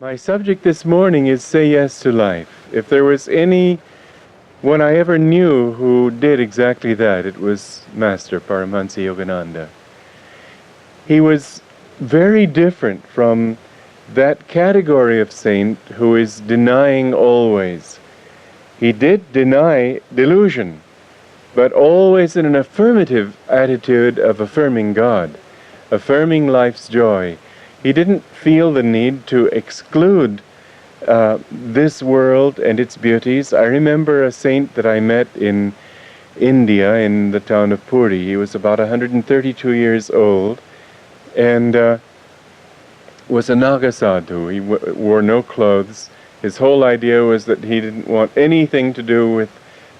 My subject this morning is Say Yes to Life. If there was anyone I ever knew who did exactly that, it was Master Paramahansa Yogananda. He was very different from that category of saint who is denying always. He did deny delusion, but always in an affirmative attitude of affirming God, affirming life's joy. He didn't feel the need to exclude this world and its beauties. I remember a saint that I met in India, in the town of Puri. He was about 132 years old and was a Naga sadhu. He wore no clothes. His whole idea was that he didn't want anything to do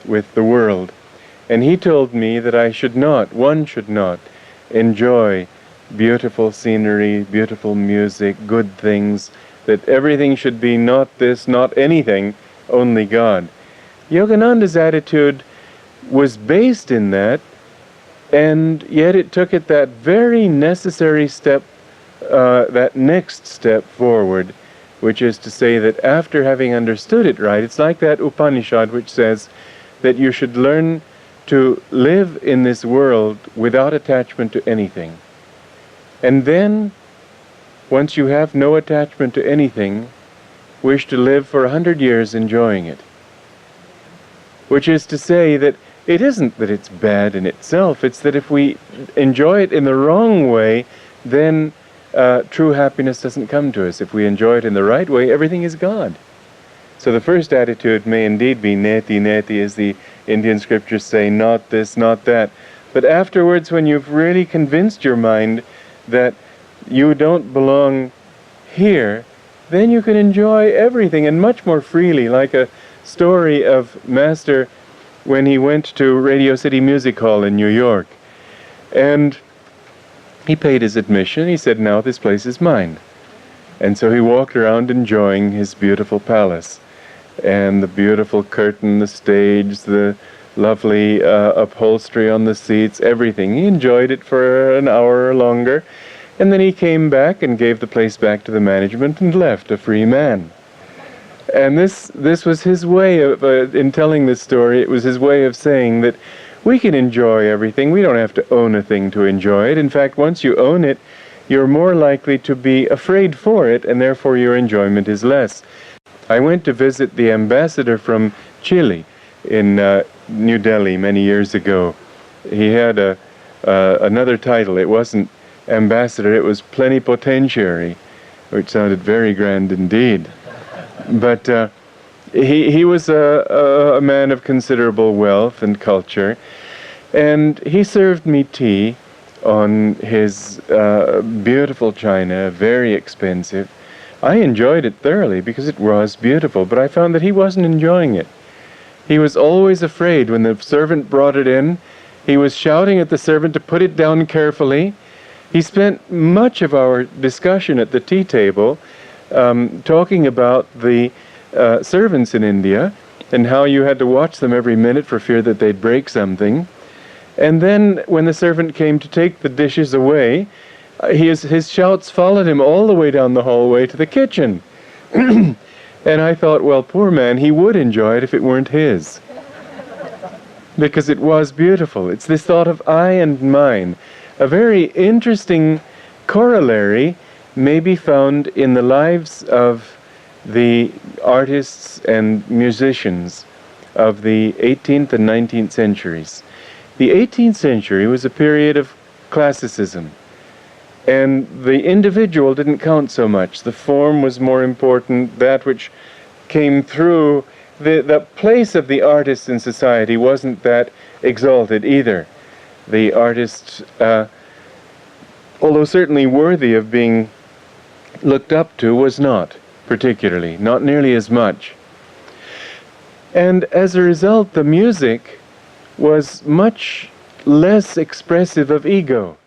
with the world. And he told me that one should not enjoy beautiful scenery, beautiful music, good things, that everything should be not this, not anything, only God. Yogananda's attitude was based in that, and yet it took it that very necessary step, that next step forward, which is to say that after having understood it right, it's like that Upanishad which says that you should learn to live in this world without attachment to anything. And then, once you have no attachment to anything, wish to live for 100 years enjoying it. Which is to say that it isn't that it's bad in itself, it's that if we enjoy it in the wrong way, then true happiness doesn't come to us. If we enjoy it in the right way, everything is God. So the first attitude may indeed be neti, neti, as the Indian scriptures say, not this, not that. But afterwards, when you've really convinced your mind that you don't belong here, then you can enjoy everything and much more freely, like a story of Master when he went to Radio City Music Hall in New York. And he paid his admission. He said, now this place is mine. And so he walked around enjoying his beautiful palace and the beautiful curtain, the stage, the lovely upholstery on the seats, everything. He enjoyed it for an hour or longer, and then he came back and gave the place back to the management and left, a free man. And this was his way of, in telling this story, it was his way of saying that we can enjoy everything. We don't have to own a thing to enjoy it. In fact, once you own it, you're more likely to be afraid for it, and therefore your enjoyment is less. I went to visit the ambassador from Chile in New Delhi many years ago. He had another title. It wasn't ambassador, it was plenipotentiary, which sounded very grand indeed. But he was a man of considerable wealth and culture, and he served me tea on his beautiful china, very expensive. I enjoyed it thoroughly because it was beautiful, but I found that he wasn't enjoying it. He was always afraid when the servant brought it in. He was shouting at the servant to put it down carefully. He spent much of our discussion at the tea table talking about the servants in India and how you had to watch them every minute for fear that they'd break something. And then when the servant came to take the dishes away, his shouts followed him all the way down the hallway to the kitchen. And I thought, well, poor man, he would enjoy it if it weren't his. Because it was beautiful. It's this thought of I and mine. A very interesting corollary may be found in the lives of the artists and musicians of the 18th and 19th centuries. The 18th century was a period of classicism, and the individual didn't count so much. The form was more important, that which came through. The place of the artist in society wasn't that exalted either. The artist, although certainly worthy of being looked up to, was not particularly, not nearly as much. And as a result, the music was much less expressive of ego.